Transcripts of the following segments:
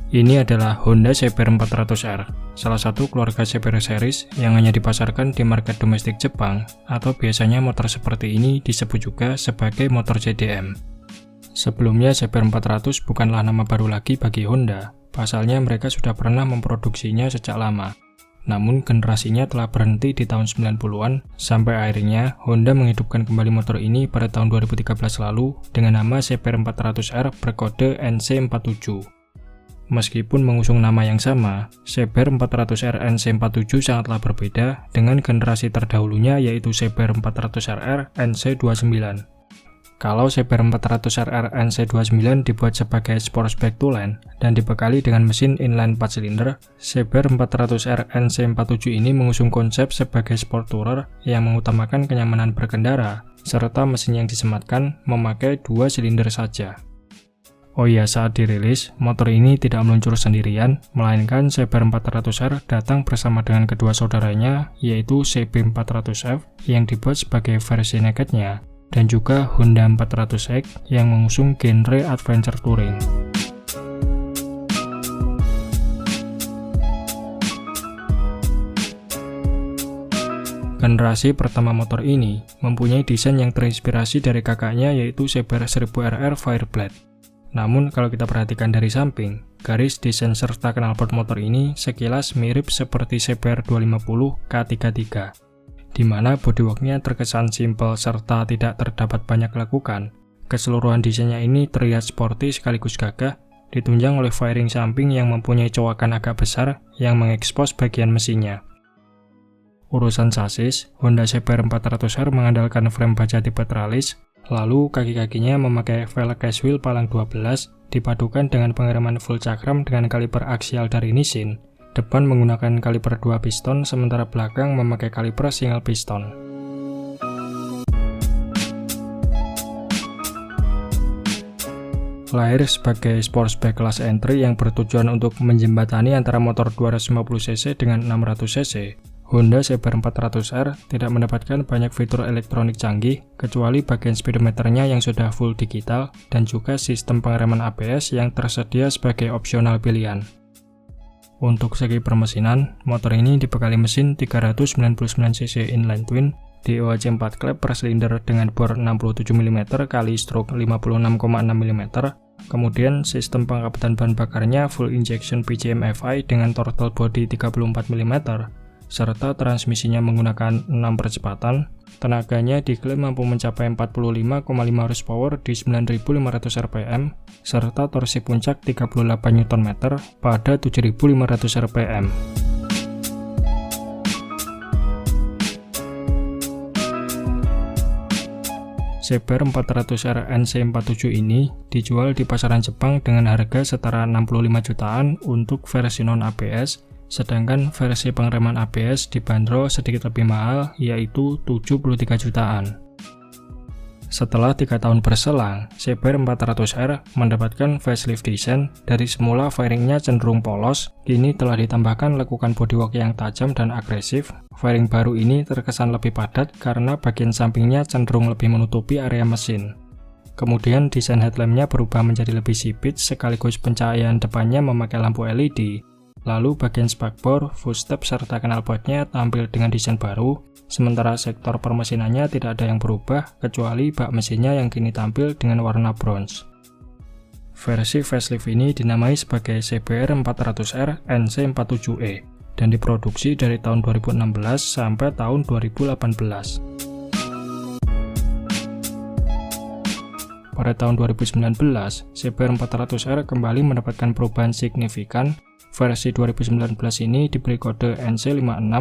Ini adalah Honda CBR 400R, salah satu keluarga CBR series yang hanya dipasarkan di market domestik Jepang, atau biasanya motor seperti ini disebut juga sebagai motor JDM. Sebelumnya CBR 400 bukanlah nama baru lagi bagi Honda, pasalnya mereka sudah pernah memproduksinya sejak lama. Namun generasinya telah berhenti di tahun 90-an, sampai akhirnya Honda menghidupkan kembali motor ini pada tahun 2013 lalu dengan nama CBR 400R berkode NC47. Meskipun mengusung nama yang sama, CBR 400R NC47 sangatlah berbeda dengan generasi terdahulunya yaitu CBR 400RR NC29. Kalau CBR 400RR NC29 dibuat sebagai Sportsback Two-Line dan dibekali dengan mesin inline 4 silinder, CBR 400R NC47 ini mengusung konsep sebagai sport tourer yang mengutamakan kenyamanan berkendara, serta mesin yang disematkan memakai 2 silinder saja. Oh iya, saat dirilis, motor ini tidak meluncur sendirian, melainkan CBR 400R datang bersama dengan kedua saudaranya, yaitu CB400F yang dibuat sebagai versi nakednya, dan juga Honda 400X yang mengusung genre adventure touring. Generasi pertama motor ini mempunyai desain yang terinspirasi dari kakaknya yaitu CBR 1000RR Fireblade. Namun kalau kita perhatikan dari samping, garis desain serta knalpot motor ini sekilas mirip seperti CBR 250 K33, di mana bodyworknya terkesan simpel serta tidak terdapat banyak lekukan. Keseluruhan desainnya ini terlihat sporty sekaligus gagah, ditunjang oleh fairing samping yang mempunyai cowakan agak besar yang mengekspos bagian mesinnya. Urusan sasis, Honda CBR 400R mengandalkan frame baja tipe tralis, lalu kaki-kakinya memakai velg case wheel palang 12 dipadukan dengan pengereman full cakram dengan kaliper aksial dari Nissin. Depan menggunakan kaliper 2 piston, sementara belakang memakai kaliper single piston. Lahir sebagai sportsback kelas entry yang bertujuan untuk menjembatani antara motor 250cc dengan 600cc, Honda CBR 400R tidak mendapatkan banyak fitur elektronik canggih, kecuali bagian speedometernya yang sudah full digital, dan juga sistem pengereman ABS yang tersedia sebagai opsional pilihan. Untuk segi permesinan, motor ini dibekali mesin 399cc inline twin, DOHC 4 klep per silinder dengan bor 67 mm x stroke 56,6 mm, kemudian sistem pengangkatan bahan bakarnya full injection PCM FI dengan throttle body 34 mm, serta transmisinya menggunakan 6 percepatan. Tenaganya diklaim mampu mencapai 45,5 horsepower di 9.500 rpm, serta torsi puncak 38 Nm pada 7.500 rpm. CBR 400R NC47 ini dijual di pasaran Jepang dengan harga setara 65 jutaan untuk versi non-ABS, sedangkan versi pengereman ABS dibanderol sedikit lebih mahal, yaitu 73 jutaan. Setelah 3 tahun berselang, CBR 400R mendapatkan facelift design. Dari semula fairingnya cenderung polos, kini telah ditambahkan lekukan bodywork yang tajam dan agresif. Fairing baru ini terkesan lebih padat karena bagian sampingnya cenderung lebih menutupi area mesin. Kemudian desain headlampnya berubah menjadi lebih sipit, sekaligus pencahayaan depannya memakai lampu LED. Lalu bagian spakbor, footstep, serta knalpotnya tampil dengan desain baru, sementara sektor permesinannya tidak ada yang berubah, kecuali bak mesinnya yang kini tampil dengan warna bronze. Versi facelift ini dinamai sebagai CBR 400R NC47E, dan diproduksi dari tahun 2016 sampai tahun 2018. Pada tahun 2019, CBR 400R kembali mendapatkan perubahan signifikan. Versi 2019 ini diberi kode NC56,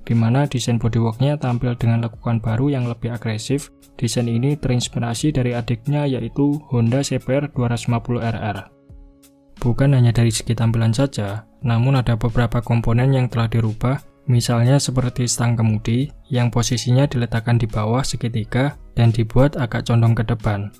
di mana desain bodyworknya tampil dengan lekukan baru yang lebih agresif. Desain ini terinspirasi dari adiknya yaitu Honda CBR 250RR. Bukan hanya dari segi tampilan saja, namun ada beberapa komponen yang telah dirubah, misalnya seperti stang kemudi yang posisinya diletakkan di bawah segitiga dan dibuat agak condong ke depan.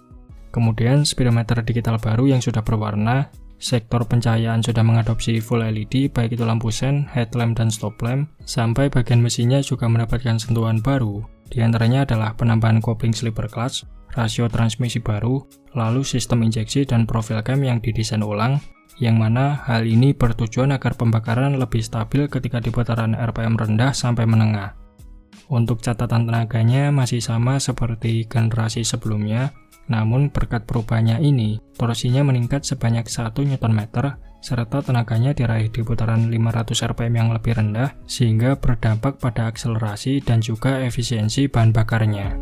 Kemudian speedometer digital baru yang sudah berwarna. Sektor pencahayaan sudah mengadopsi full LED, baik itu lampu sen, headlamp, dan stop lamp, sampai bagian mesinnya juga mendapatkan sentuhan baru. Di antaranya adalah penambahan kopling slipper clutch, rasio transmisi baru, lalu sistem injeksi dan profil cam yang didesain ulang, yang mana hal ini bertujuan agar pembakaran lebih stabil ketika di putaran RPM rendah sampai menengah. Untuk catatan tenaganya masih sama seperti generasi sebelumnya, namun berkat perubahannya ini, torsinya meningkat sebanyak 1 Nm, serta tenaganya diraih di putaran 500 RPM yang lebih rendah, sehingga berdampak pada akselerasi dan juga efisiensi bahan bakarnya.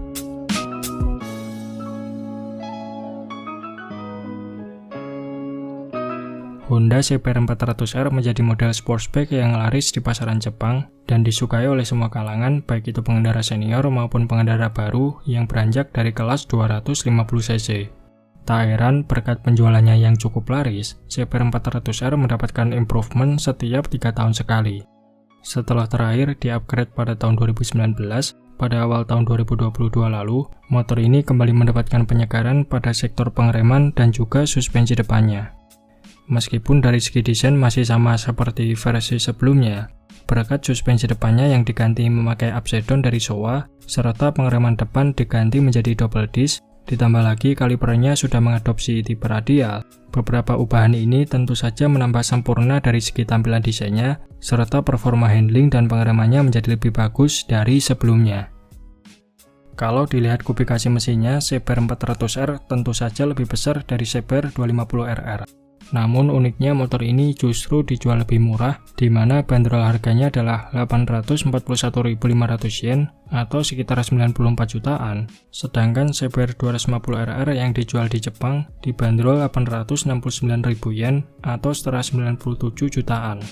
Honda CBR400R menjadi model sportsback yang laris di pasaran Jepang dan disukai oleh semua kalangan, baik itu pengendara senior maupun pengendara baru yang beranjak dari kelas 250cc. Tak heran, berkat penjualannya yang cukup laris, CBR400R mendapatkan improvement setiap 3 tahun sekali. Setelah terakhir di-upgrade pada tahun 2019, pada awal tahun 2022 lalu, motor ini kembali mendapatkan penyegaran pada sektor pengereman dan juga suspensi depannya. Meskipun dari segi desain masih sama seperti versi sebelumnya, berkat suspensi depannya yang diganti memakai upside down dari Showa, serta pengereman depan diganti menjadi double disc, ditambah lagi kalipernya sudah mengadopsi tipe radial. Beberapa ubahan ini tentu saja menambah sempurna dari segi tampilan desainnya, serta performa handling dan pengeremannya menjadi lebih bagus dari sebelumnya. Kalau dilihat kubikasi mesinnya, CBR400R tentu saja lebih besar dari CBR250RR. Namun uniknya motor ini justru dijual lebih murah, di mana bandrol harganya adalah 841.500 yen atau sekitar 94 jutaan, sedangkan CBR250RR yang dijual di Jepang dibanderol 869.000 yen atau setara 97 jutaan.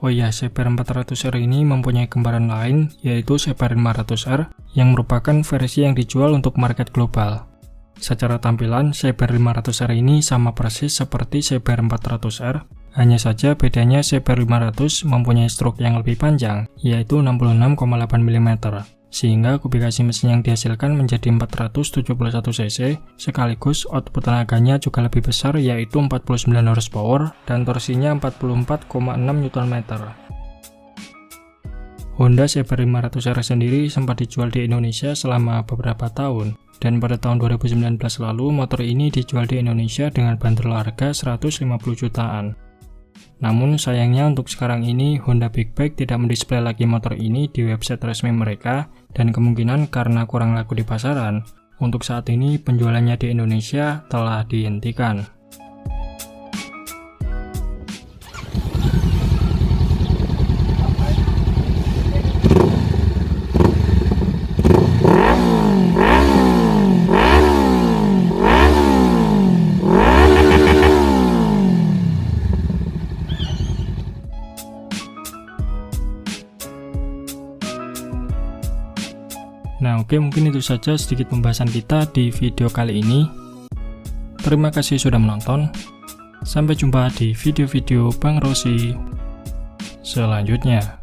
Oh iya, CBR400R ini mempunyai kembaran lain, yaitu CBR500R yang merupakan versi yang dijual untuk market global. Secara tampilan, CBR500R ini sama persis seperti CBR400R, hanya saja bedanya CBR500 mempunyai stroke yang lebih panjang, yaitu 66,8 mm, sehingga kubikasi mesin yang dihasilkan menjadi 471cc, sekaligus output tenaganya juga lebih besar, yaitu 49 horsepower, dan torsinya 44,6 Nm. Honda CBR500R sendiri sempat dijual di Indonesia selama beberapa tahun, dan pada tahun 2019 lalu motor ini dijual di Indonesia dengan bandrol harga 150 jutaan. Namun sayangnya untuk sekarang ini Honda Big Bike tidak mendisplay lagi motor ini di website resmi mereka, dan kemungkinan karena kurang laku di pasaran, untuk saat ini penjualannya di Indonesia telah dihentikan. Nah oke, mungkin itu saja sedikit pembahasan kita di video kali ini. Terima kasih sudah menonton. Sampai jumpa di video-video Bang Rossi selanjutnya.